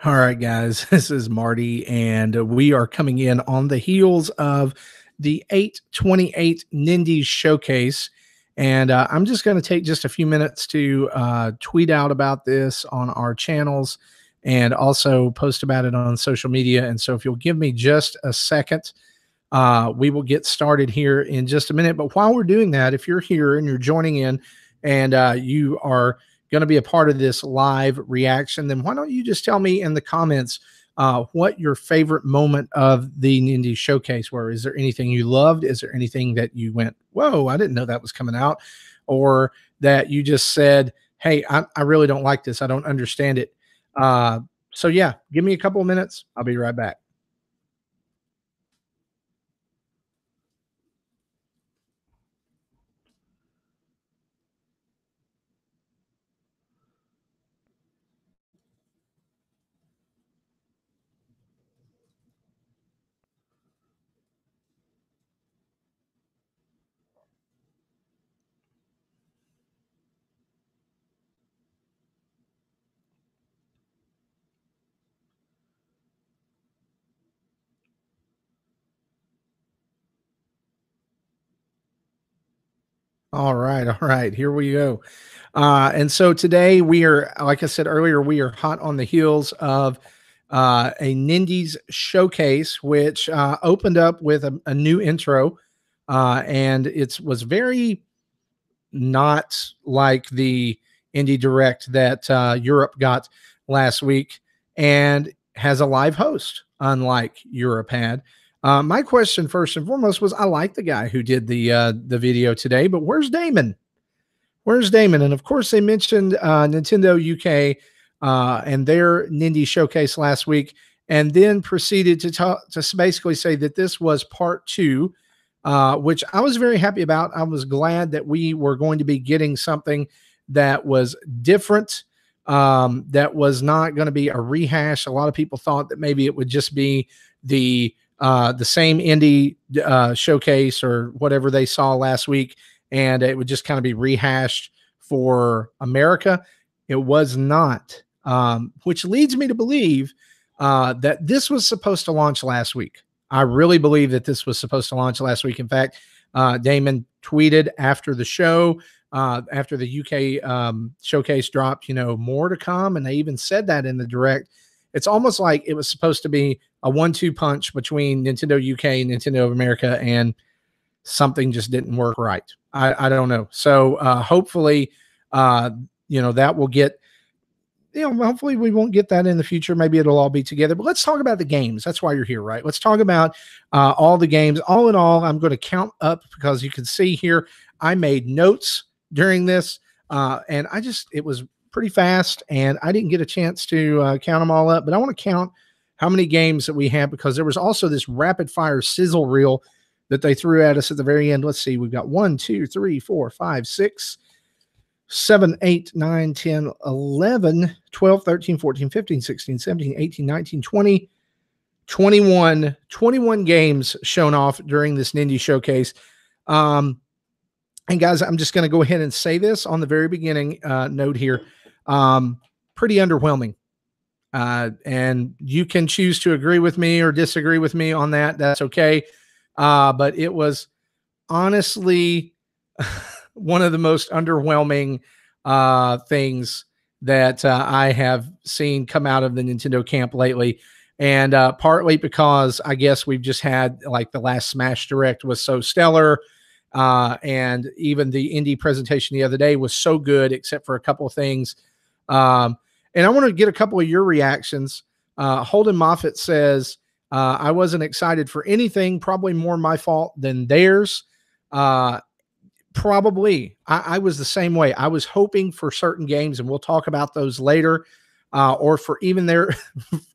All right, guys, this is Marty, and we are coming in on the heels of the 828 Nindies Showcase. And I'm just going to take just a few minutes to tweet out about this on our channels and also post about it on social media. And so, if you'll give me just a second, we will get started here in just a minute. But while we're doing that, if you're here and you're joining in and you are going to be a part of this live reaction, then why don't you just tell me in the comments what your favorite moment of the Nindy Showcase were? Is there anything you loved? Is there anything that you went, whoa, I didn't know that was coming out? Or that you just said, hey, I really don't like this. I don't understand it. So, yeah, give me a couple of minutes. I'll be right back. All right, all right. Here we go. And so today we are, like I said earlier, we are hot on the heels of a Nindies showcase, which opened up with a new intro, and it was very not like the Indie Direct that Europe got last week, and has a live host, unlike Europe had. My question, first and foremost, was I like the guy who did the video today, but where's Damon? Where's Damon? And of course, they mentioned Nintendo UK and their Nindy showcase last week, and then proceeded to talk to basically say that this was part two, which I was very happy about. I was glad that we were going to be getting something that was different, that was not going to be a rehash. A lot of people thought that maybe it would just be the same indie showcase or whatever they saw last week, and it would just kind of be rehashed for America. It was not, which leads me to believe that this was supposed to launch last week. I really believe that this was supposed to launch last week. In fact, Damon tweeted after the show, after the UK showcase dropped, more to come. And they even said that in the direct. It's almost like it was supposed to be a 1-2 punch between Nintendo UK and Nintendo of America, and something just didn't work right. I don't know. So hopefully, that will get, hopefully we won't get that in the future. Maybe it'll all be together. But let's talk about the games. That's why you're here, right? Let's talk about all the games. All in all, I'm going to count up because you can see here I made notes during this, and it was pretty fast, and I didn't get a chance to count them all up. But I want to count how many games that we have, because there was also this rapid fire sizzle reel that they threw at us at the very end. Let's see, we've got 1, 2, 3, 4, 5, 6, 7, 8, 9, 10, 11, 12, 13, 14, 15, 16, 17, 18, 19, 20, 21 games shown off during this Nindy showcase. And guys, I'm just going to go ahead and say this on the very beginning note here. Pretty underwhelming. And you can choose to agree with me or disagree with me on that. That's okay. But it was honestly one of the most underwhelming things that I have seen come out of the Nintendo camp lately. And partly because I guess we've just had, like, the last Smash Direct was so stellar. And even the indie presentation the other day was so good, except for a couple of things. And I want to get a couple of your reactions. Holden Moffat says, I wasn't excited for anything, probably more my fault than theirs. Probably. I was the same way. I was hoping for certain games, and we'll talk about those later, or for even there,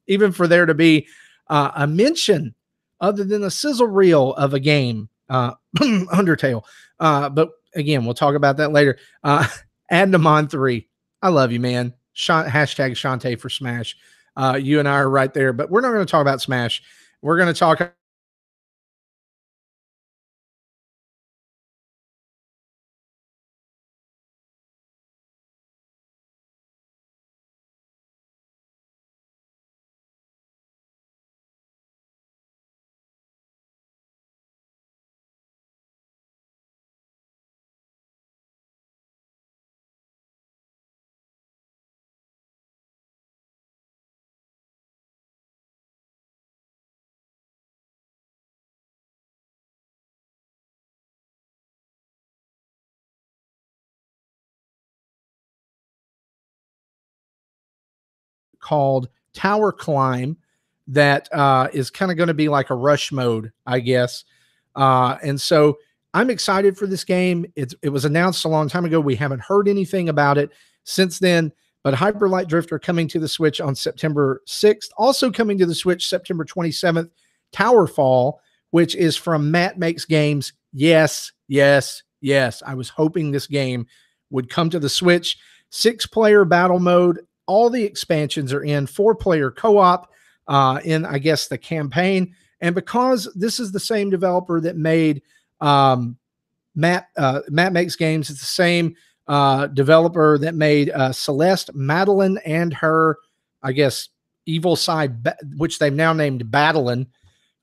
even for there to be a mention other than a sizzle reel of a game, Undertale. But again, we'll talk about that later. Adamon 3. I love you, man. Hashtag Shantae for Smash. You and I are right there, but we're not going to talk about Smash. We're going to talk called Tower Climb that is kind of going to be like a rush mode, I guess. And so I'm excited for this game. It was announced a long time ago. We haven't heard anything about it since then. But Hyper Light Drifter coming to the Switch on September 6th. Also coming to the Switch September 27th, Towerfall, which is from Matt Makes Games. Yes, yes, yes. I was hoping this game would come to the Switch. 6-player battle mode. All the expansions are in. 4-player co-op in, I guess, the campaign. And because this is the same developer that made Matt Makes Games, it's the same developer that made Celeste, Madeline, and her, I guess, evil side, which they've now named Battlein,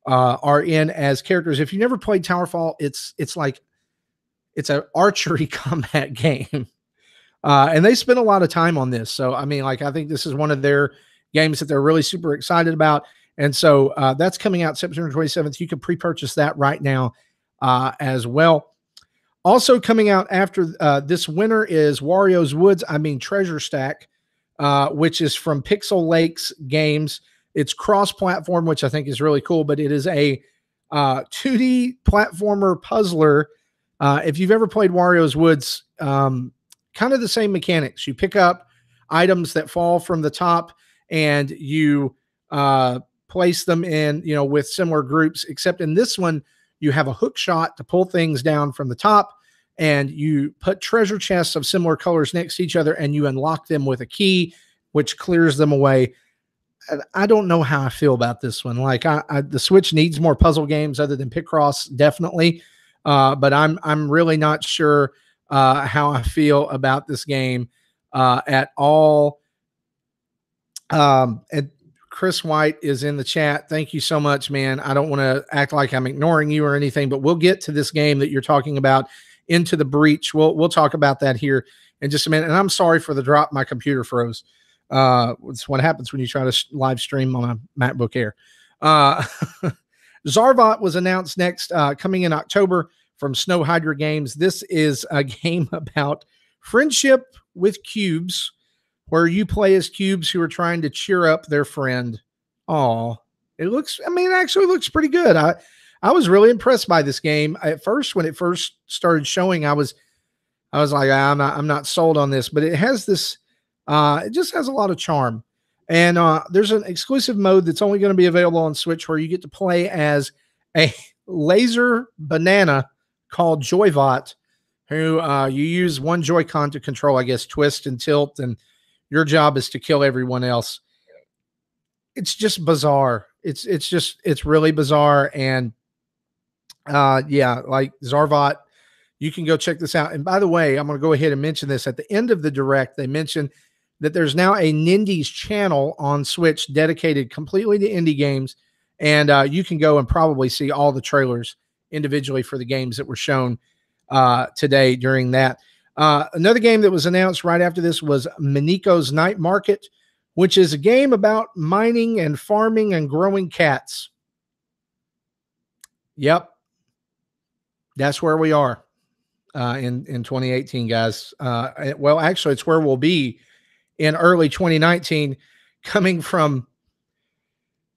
are in as characters. If you never played Towerfall, it's an archery combat game. And they spent a lot of time on this. So, I mean, like, I think this is one of their games that they're really super excited about. And so that's coming out September 27th. You can pre-purchase that right now as well. Also coming out after this winter is Treasure Stack, which is from Pixel Lakes Games. It's cross-platform, which I think is really cool, but it is a 2D platformer puzzler. If you've ever played Wario's Woods, kind of the same mechanics. You pick up items that fall from the top and you place them in, with similar groups, except in this one, you have a hook shot to pull things down from the top, and you put treasure chests of similar colors next to each other, and you unlock them with a key, which clears them away. I don't know how I feel about this one. Like, the Switch needs more puzzle games other than Picross, definitely. But I'm really not sure how I feel about this game at all. And Chris White is in the chat. Thank you so much, man. I don't want to act like I'm ignoring you or anything, but we'll get to this game that you're talking about, Into the Breach. We'll talk about that here in just a minute. And I'm sorry for the drop. My computer froze. It's what happens when you try to live stream on a MacBook Air. Zarvot was announced next, coming in October from Snow Hydra Games. This is a game about friendship with cubes, where you play as cubes who are trying to cheer up their friend. Oh, it actually looks pretty good. I was really impressed by this game. At first, when it first started showing, I was like, I'm not sold on this, but it has this, it just has a lot of charm. And there's an exclusive mode that's only going to be available on Switch, where you get to play as a laser banana called Joyvot, who you use one Joy-Con to control, I guess, twist and tilt, and your job is to kill everyone else. It's just bizarre. It's really bizarre. And yeah, like Zarvot, you can go check this out. And by the way, I'm going to go ahead and mention this. At the end of the direct, they mentioned that there's now a Nindies channel on Switch dedicated completely to indie games. And you can go and probably see all the trailers individually for the games that were shown today during that. Another game that was announced right after this was Miniko's Night Market, which is a game about mining and farming and growing cats. Yep. That's where we are in 2018, guys. Well, actually, it's where we'll be in early 2019, coming from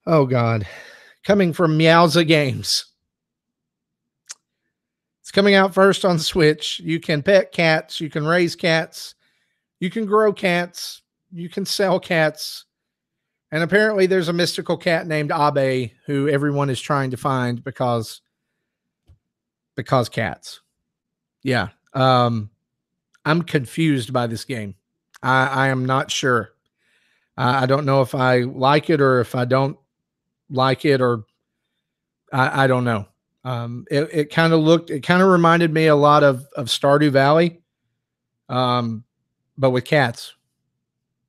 Meowza Games. It's coming out first on Switch. You can pet cats. You can raise cats. You can grow cats. You can sell cats. And apparently there's a mystical cat named Abe who everyone is trying to find because cats. Yeah. I'm confused by this game. I am not sure. I don't know if I like it or if I don't like it, or I don't know. It kind of reminded me a lot of Stardew Valley, but with cats.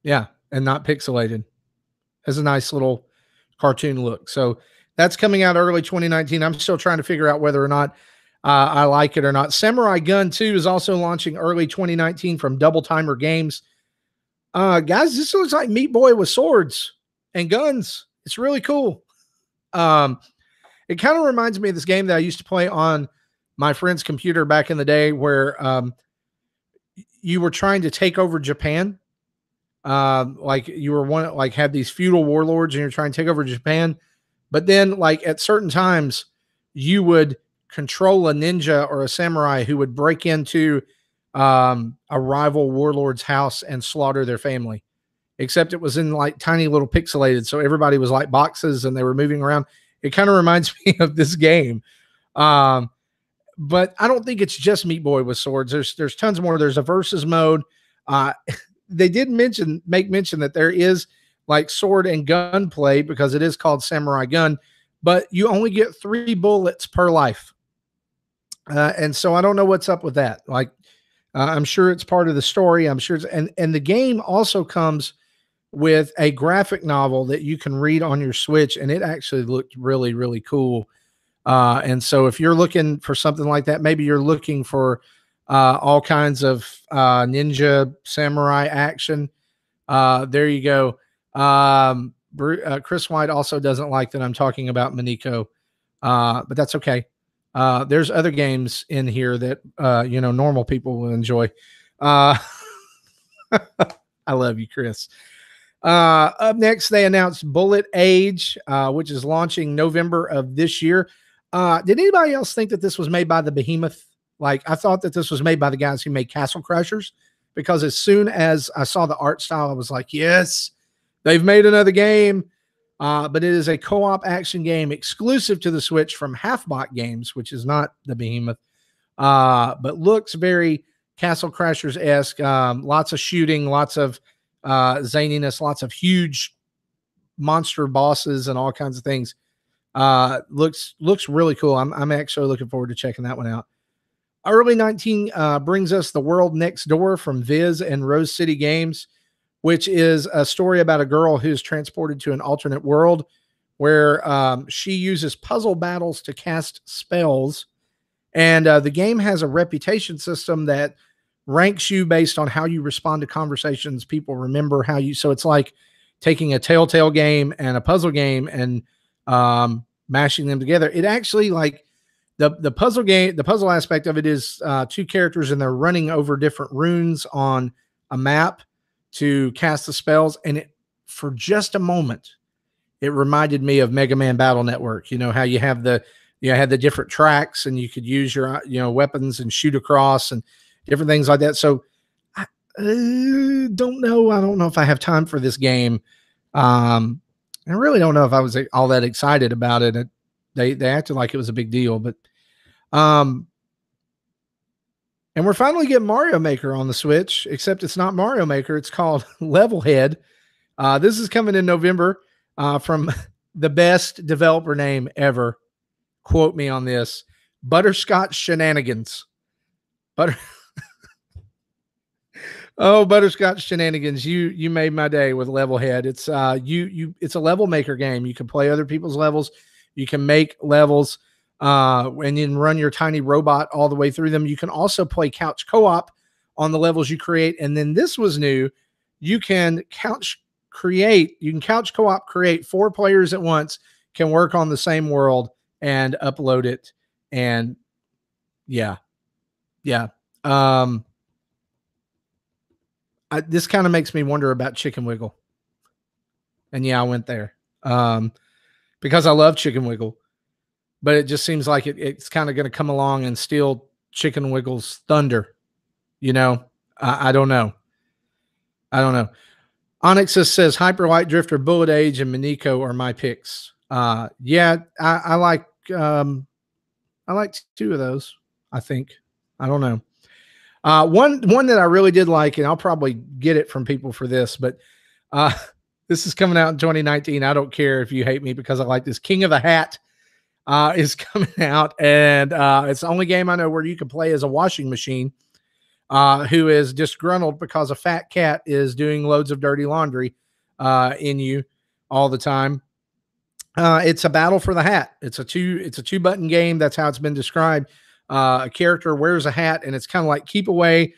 Yeah. And not pixelated. Has a nice little cartoon look. So that's coming out early 2019. I'm still trying to figure out whether or not I like it or not. Samurai Gun 2 is also launching early 2019 from Double Timer Games. Guys, this looks like Meat Boy with swords and guns. It's really cool. It kind of reminds me of this game that I used to play on my friend's computer back in the day, where you were trying to take over Japan. like you were one, like had these feudal warlords and you're trying to take over Japan. But then, like at certain times, you would control a ninja or a samurai who would break into a rival warlord's house and slaughter their family. Except it was in like tiny little pixelated, so everybody was like boxes and they were moving around. It kind of reminds me of this game. Um, but I don't think it's just Meat Boy with swords. There's tons more. There's a versus mode. Uh, they did make mention that there is like sword and gun play because it is called Samurai Gun, but you only get 3 bullets per life. And so I don't know what's up with that. Like, I'm sure it's part of the story. I'm sure and the game also comes with a graphic novel that you can read on your Switch, and it actually looked really, really cool. And so if you're looking for something like that, maybe you're looking for all kinds of ninja samurai action. There you go. Chris White also doesn't like that I'm talking about Miniko, but that's okay. There's other games in here that normal people will enjoy. I love you, Chris. Up next, they announced Bullet Age, which is launching November of this year. Did anybody else think that this was made by the Behemoth? Like, I thought that this was made by the guys who made Castle Crashers, because as soon as I saw the art style, I was like, yes, they've made another game. But it is a co-op action game exclusive to the Switch from Halfbot Games, which is not the Behemoth, but looks very Castle Crashers-esque. Lots of shooting, lots of zaniness, lots of huge monster bosses and all kinds of things. Looks really cool. I'm actually looking forward to checking that one out. Early 19 brings us The World Next Door from Viz and Rose City Games, which is a story about a girl who's transported to an alternate world where she uses puzzle battles to cast spells. And the game has a reputation system that ranks you based on how you respond to conversations. People remember how you, so it's like taking a Telltale game and a puzzle game and mashing them together. It actually, like, the puzzle game, the puzzle aspect of it is 2 characters and they're running over different runes on a map to cast the spells. And for just a moment, it reminded me of Mega Man Battle Network. You know how you have had the different tracks and you could use your weapons and shoot across and different things like that. So I don't know. I don't know if I have time for this game. I really don't know if I was all that excited about it. They acted like it was a big deal, but and we're finally getting Mario Maker on the Switch, except it's not Mario Maker. It's called Levelhead. This is coming in November from the best developer name ever. Quote me on this: Butterscotch Shenanigans. Oh, Butterscotch Shenanigans. You made my day with Levelhead. It's it's a level maker game. You can play other people's levels. You can make levels and then run your tiny robot all the way through them. You can also play couch co-op on the levels you create. And then this was new. You can couch co-op create 4 players at once, can work on the same world and upload it. And yeah. This kind of makes me wonder about Chicken Wiggle. And yeah, I went there. Because I love Chicken Wiggle, but it just seems like it's kind of going to come along and steal Chicken Wiggle's thunder. I don't know. Onyxus says Hyper Light Drifter, Bullet Age, and Miniko are my picks. I like 2 of those. I think. I don't know. One that I really did like, and I'll probably get it from people for this, but this is coming out in 2019. I don't care if you hate me because I like this. King of the Hat is coming out, and it's the only game I know where you can play as a washing machine who is disgruntled because a fat cat is doing loads of dirty laundry in you all the time. It's a battle for the hat. It's a 2-button game. That's how it's been described. A character wears a hat, and it's kind of like keep away.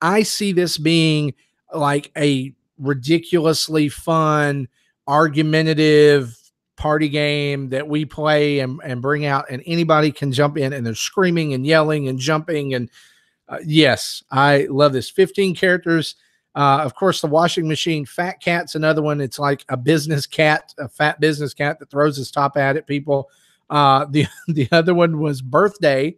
I see this being like a ridiculously fun, argumentative party game that we play and bring out, and anybody can jump in, and they're screaming and yelling and jumping. And yes, I love this. 15 characters Of course, the washing machine. Fat Cat's another one. It's like a business cat, a fat business cat that throws his top at people. The other one was Birthday,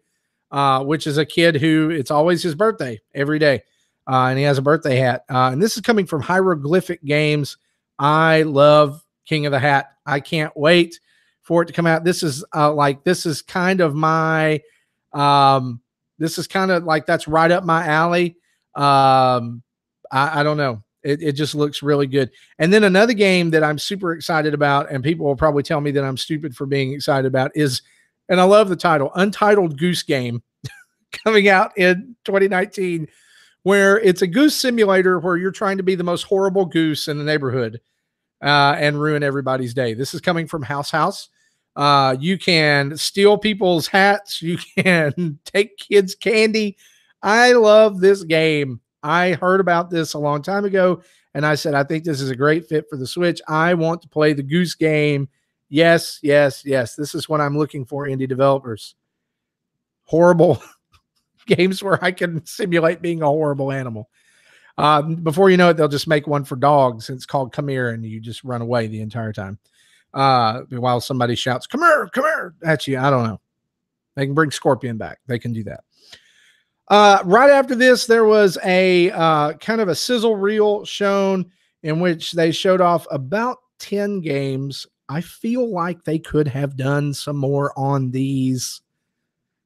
which is a kid who it's always his birthday every day, and he has a birthday hat. And this is coming from Hieroglyphic Games. I love King of the Hat. I can't wait for it to come out. This is this is kind of my this is kind of like that's right up my alley. I don't know. It just looks really good. And then another game that I'm super excited about, and people will probably tell me that I'm stupid for being excited about, is, and I love the title, Untitled Goose Game, coming out in 2019, where it's a goose simulator where you're trying to be the most horrible goose in the neighborhood and ruin everybody's day. This is coming from House. You can steal people's hats. You can take kids' candy. I love this game. I heard about this a long time ago, and I said, I think this is a great fit for the Switch. I want to play the Goose Game. Yes, yes, yes. This is what I'm looking for, indie developers. Horrible games where I can simulate being a horrible animal. Before you know it, they'll just make one for dogs. It's called Come Here, and you just run away the entire time while somebody shouts, come here, at you. I don't know. They can bring Scorpion back. They can do that. Right after this, there was a kind of a sizzle reel shown in which they showed off about 10 games. I feel like they could have done some more on these.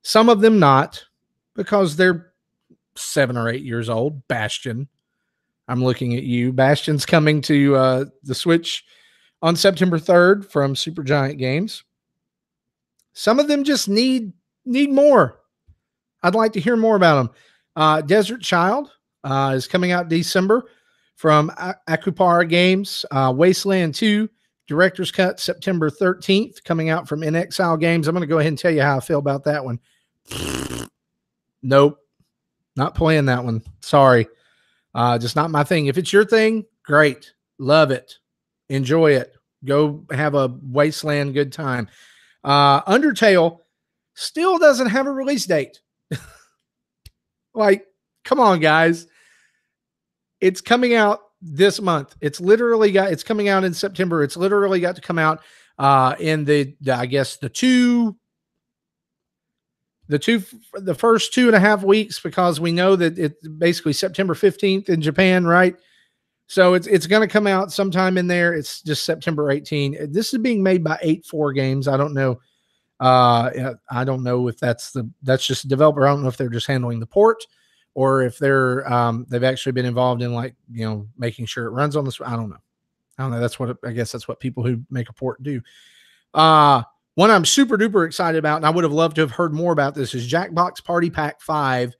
Some of them not, because they're 7 or 8 years old. Bastion. I'm looking at you. Bastion's coming to the Switch on September 3rd from Supergiant Games. Some of them just need more. I'd like to hear more about them. Desert Child is coming out December from Akupara Games. Wasteland 2, Director's Cut, September 13th, coming out from In Exile Games. I'm going to go ahead and tell you how I feel about that one. Nope. Not playing that one. Sorry. Just not my thing. If it's your thing, great. Love it. Enjoy it. Go have a Wasteland good time. Undertale still doesn't have a release date. Like, come on, guys. It's coming out this month. It's coming out in September. It's literally got to come out in the first 2.5 weeks, because we know that it's basically September 15th in Japan, right? So it's going to come out sometime in there. It's just September 18. This is being made by 8-4 Games. I don't know. I don't know if that's just a developer. I don't know if they're just handling the port, or if they've actually been involved in making sure it runs on this. I don't know. I guess that's what people who make a port do. One I'm super duper excited about, and I would have loved to have heard more about this, is Jackbox Party Pack 5.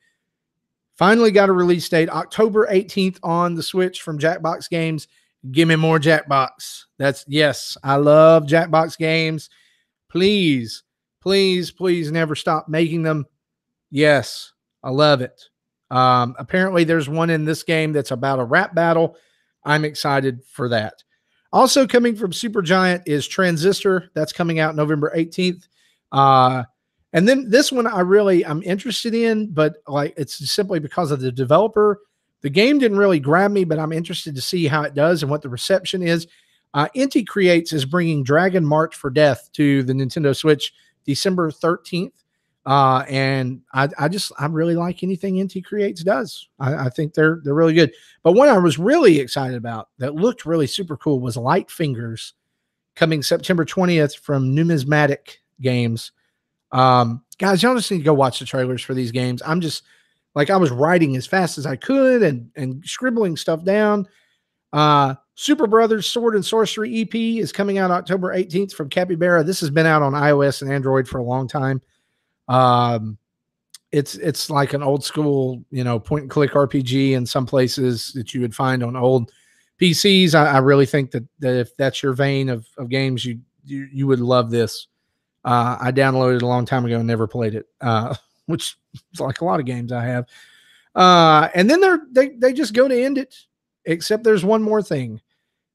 Finally got a release date, October 18th on the Switch from Jackbox Games. Give me more Jackbox. Yes, I love Jackbox games. Please, please, please never stop making them. Yes, I love it. Apparently there's one in this game that's about a rap battle. I'm excited for that. Also coming from Supergiant is Transistor. That's coming out November 18th. And then this one I'm interested in, but it's simply because of the developer. The game didn't really grab me, but I'm interested to see how it does and what the reception is. Inti Creates is bringing Dragon March for Death to the Nintendo Switch December 13th. And I really like anything Inti Creates does. I think they're really good. But one I was really excited about that looked really super cool was Light Fingers, coming September 20th from Numismatic Games. Guys, y'all just need to go watch the trailers for these games. I'm just I was writing as fast as I could and scribbling stuff down. Super Brothers Sword and Sorcery EP is coming out October 18th from Capybara. This has been out on iOS and Android for a long time. It's like an old school, point and click RPG in some places that you would find on old PCs. I really think that if that's your vein of games, you would love this. I downloaded it a long time ago and never played it, which is like a lot of games I have. And then they just go to end it, except there's one more thing.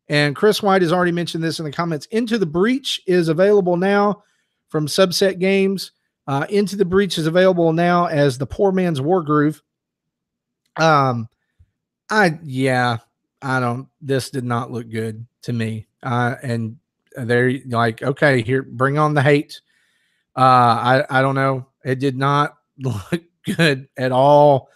And Chris White has already mentioned this in the comments. Into the Breach is available now from Subset Games. Into the Breach is available now as the Poor Man's War Groove. Yeah, I don't. This did not look good to me. And they're like, okay, here, bring on the hate. I don't know. It did not look good at all.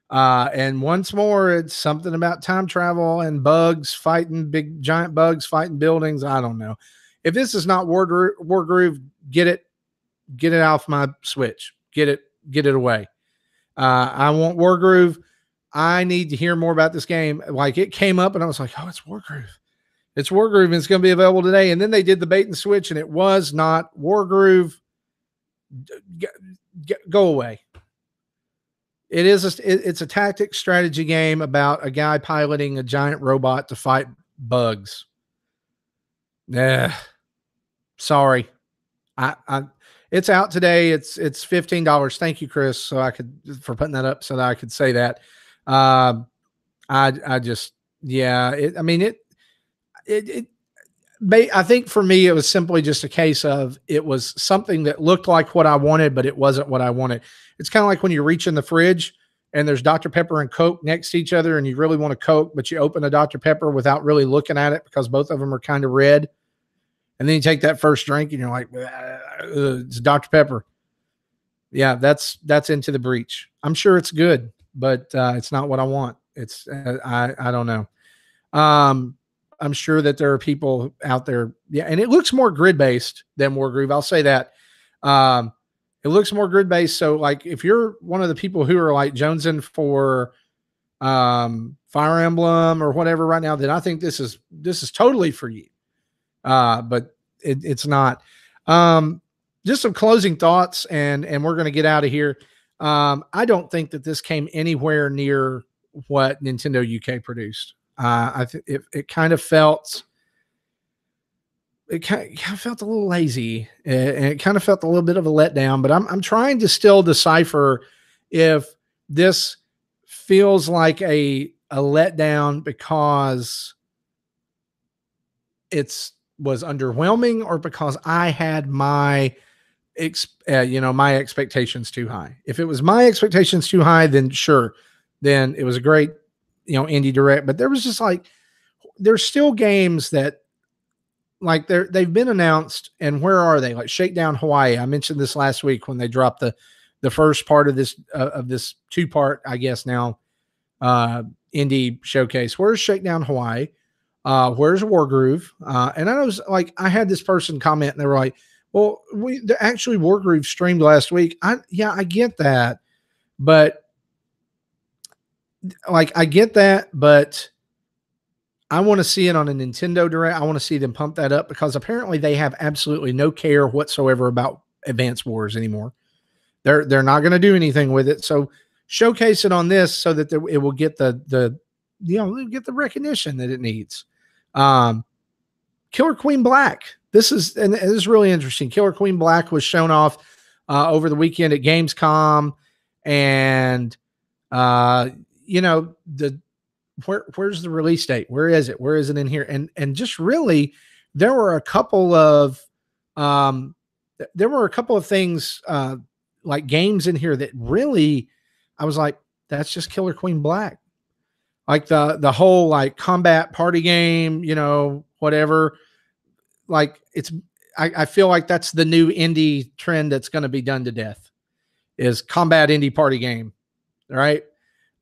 And once more, it's something about time travel and bugs fighting big giant bugs fighting buildings. I don't know. If this is not Wargroove, get it off my Switch. Get it away. I want Wargroove. I need to hear more about this game. Like it came up and I was like, oh, it's Wargroove. It's Wargroove and it's going to be available today. And then they did the bait and switch and it was not Wargroove. Go away. It's a tactic strategy game about a guy piloting a giant robot to fight bugs. Yeah. Sorry. I it's out today. It's $15. Thank you, Chris. So I could for putting that up so that I could say that. I just yeah. I think for me it was simply just a case of it was something that looked like what I wanted, but it wasn't what I wanted. It's kind of like when you reach in the fridge and there's Dr. Pepper and Coke next to each other, and you really want a Coke, but you open a Dr. Pepper without really looking at it because both of them are kind of red. And then you take that first drink and you're like, it's Dr. Pepper. Yeah, that's Into the Breach. I'm sure it's good, but it's not what I want. It's I don't know. I'm sure that there are people out there. Yeah, and it looks more grid based than Wargroove. I'll say that. It looks more grid based. So, like, if you're one of the people who are like jonesing for Fire Emblem or whatever right now, then I think this is totally for you. But it's not. Just some closing thoughts, and we're going to get out of here. I don't think that this came anywhere near what Nintendo UK produced. I think it kind of felt. It kind of felt a little lazy, and it kind of felt a little bit of a letdown. But I'm trying to still decipher if this feels like a letdown because was underwhelming, or because I had my my expectations too high. If it was my expectations too high, then sure, then it was a great indie direct. But there was just like there's still games that like they've been announced, and where are they? Like Shakedown Hawaii. I mentioned this last week when they dropped the first part of this 2-part, I guess now, indie showcase. Where's Shakedown Hawaii? Where's Wargroove? And I was like, I had this person comment, and they were like, "Well, actually Wargroove streamed last week." I get that, but I want to see it on a Nintendo Direct. I want to see them pump that up because apparently they have absolutely no care whatsoever about Advance Wars anymore. They're not going to do anything with it. So showcase it on this so that it will get the recognition that it needs. Killer Queen Black. This is really interesting. Killer Queen Black was shown off over the weekend at Gamescom, and where's the release date? Where is it? Where is it in here? And just really, there were a couple of things like games in here that really, I was like, that's just Killer Queen Black. Like the whole like combat party game, whatever. Like I feel like that's the new indie trend that's going to be done to death is combat indie party game. Right.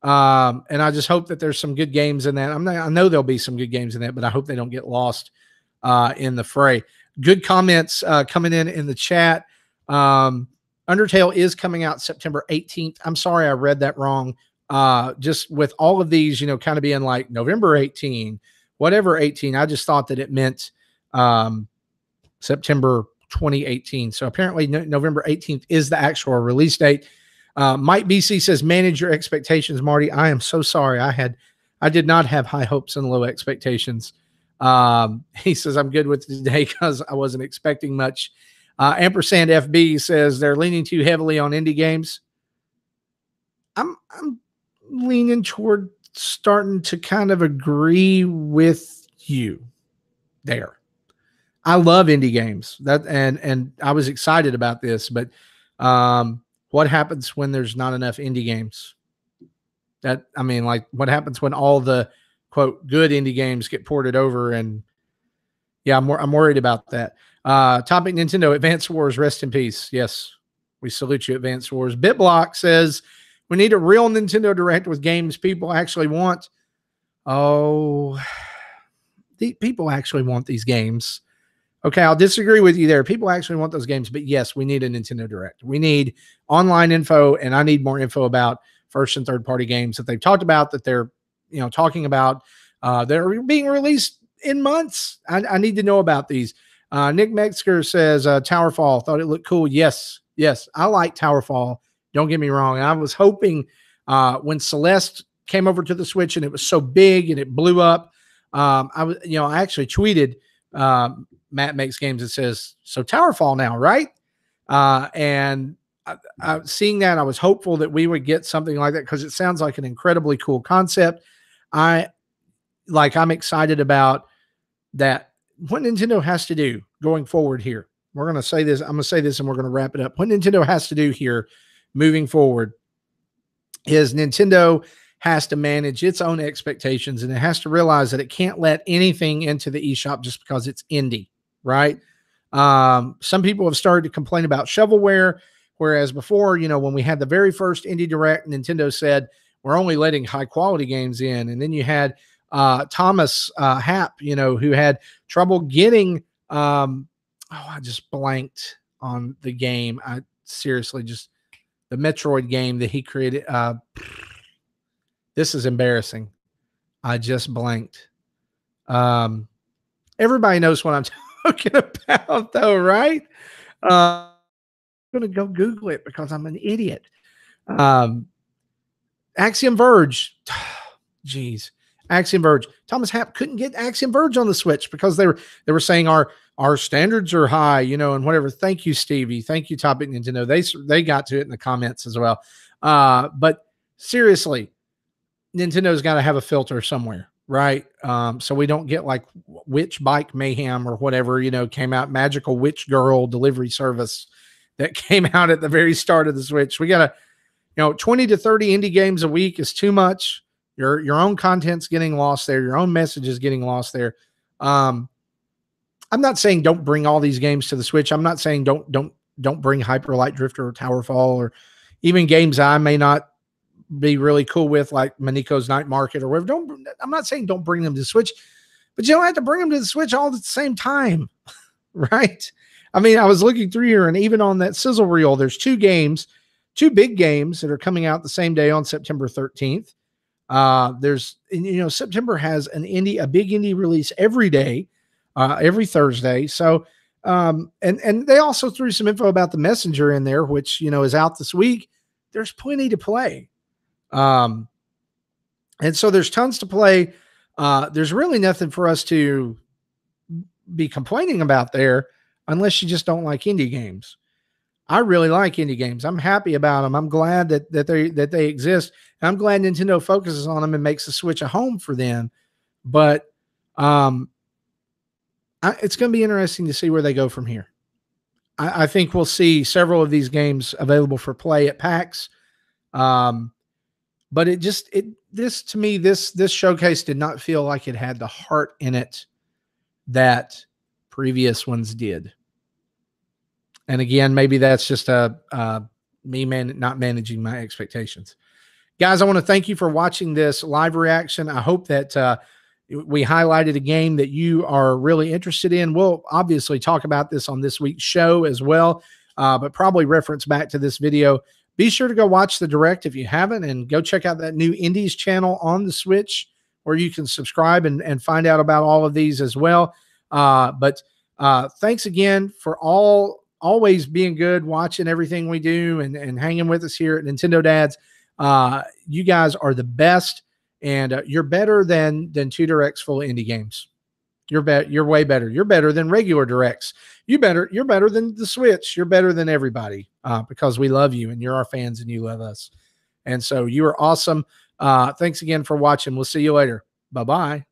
And I just hope that there's some good games in that. I know there'll be some good games in that, but I hope they don't get lost in the fray. Good comments coming in the chat. Undertale is coming out September 18th. I'm sorry, I read that wrong. Just with all of these, kind of being like November 18, whatever 18, I just thought that it meant September 2018. So apparently November 18th is the actual release date. Mike BC says, manage your expectations, Marty. I am so sorry. I did not have high hopes and low expectations. He says, I'm good with today because I wasn't expecting much. Ampersand FB says they're leaning too heavily on indie games. I'm leaning toward starting to kind of agree with you there. I love indie games and I was excited about this, but what happens when there's not enough indie games? That, I mean, like, what happens when all the quote good indie games get ported over? And yeah, I'm worried about that. Topic Nintendo Advance Wars, rest in peace. Yes, we salute you, Advance Wars. BitBlock says we need a real Nintendo Direct with games people actually want. Oh, the people actually want these games. Okay, I'll disagree with you there. People actually want those games, but yes, we need a Nintendo Direct. We need online info, and I need more info about first and third party games that they've talked about, that they're talking about, that are being released in months. I need to know about these. Nick Metzger says Towerfall, thought it looked cool. Yes, I like Towerfall. Don't get me wrong. I was hoping when Celeste came over to the Switch and it was so big and it blew up. I actually tweeted. Matt Makes Games that says, so Towerfall now, right? And seeing that, I was hopeful that we would get something like that because it sounds like an incredibly cool concept. I'm excited about that. What Nintendo has to do going forward here, we're going to say this, I'm going to say this and we're going to wrap it up. What Nintendo has to do here moving forward is Nintendo has to manage its own expectations, and it has to realize that it can't let anything into the eShop just because it's indie. Right. Some people have started to complain about shovelware, whereas before, when we had the very first Indie Direct, Nintendo said, we're only letting high quality games in. And then you had Thomas Happ, who had trouble getting, I just blanked on the game. I seriously just, the Metroid game that he created. This is embarrassing. I just blanked. Everybody knows what I'm talking about, though, right? I'm going to go Google it because I'm an idiot. Axiom Verge. Jeez. Axiom Verge. Thomas Happ couldn't get Axiom Verge on the Switch because they were saying our standards are high, and whatever. Thank you, Stevie. Thank you, Topic Nintendo. They got to it in the comments as well. But seriously, Nintendo's got to have a filter somewhere. Right. So we don't get like Witch Bike Mayhem or whatever, came out, Magical Witch Girl delivery service that came out at the very start of the Switch. We got to, 20 to 30 indie games a week is too much. Your own content's getting lost there. Your own message is getting lost there. I'm not saying don't bring all these games to the Switch. I'm not saying don't bring Hyper Light Drifter or Towerfall or even games I may not be really cool with, like Maniko's Night Market or whatever. I'm not saying don't bring them to the Switch, but you don't have to bring them to the Switch all at the same time, right? I mean, I was looking through here, and even on that sizzle reel, there's two big games that are coming out the same day on September 13th. September has a big indie release every day, every Thursday. So, and they also threw some info about the Messenger in there, which, is out this week. There's plenty to play. And so there's tons to play. There's really nothing for us to be complaining about there unless you just don't like indie games. I really like indie games. I'm happy about them. I'm glad that they exist. And I'm glad Nintendo focuses on them and makes the Switch a home for them. But it's going to be interesting to see where they go from here. I think we'll see several of these games available for play at PAX. But this showcase did not feel like it had the heart in it that previous ones did. And again, maybe that's just me not managing my expectations. Guys, I want to thank you for watching this live reaction. I hope that we highlighted a game that you are really interested in. We'll obviously talk about this on this week's show as well, but probably reference back to this video. Be sure to go watch the Direct if you haven't, and go check out that new Indies channel on the Switch where you can subscribe and find out about all of these as well. But thanks again for always being good, watching everything we do and hanging with us here at Nintendo Dads. You guys are the best, and you're better than 2 Directs full of indie games. You're way better. You're better than regular Directs. You're better than the Switch. You're better than everybody because we love you and you're our fans and you love us. And so you are awesome. Thanks again for watching. We'll see you later. Bye-bye.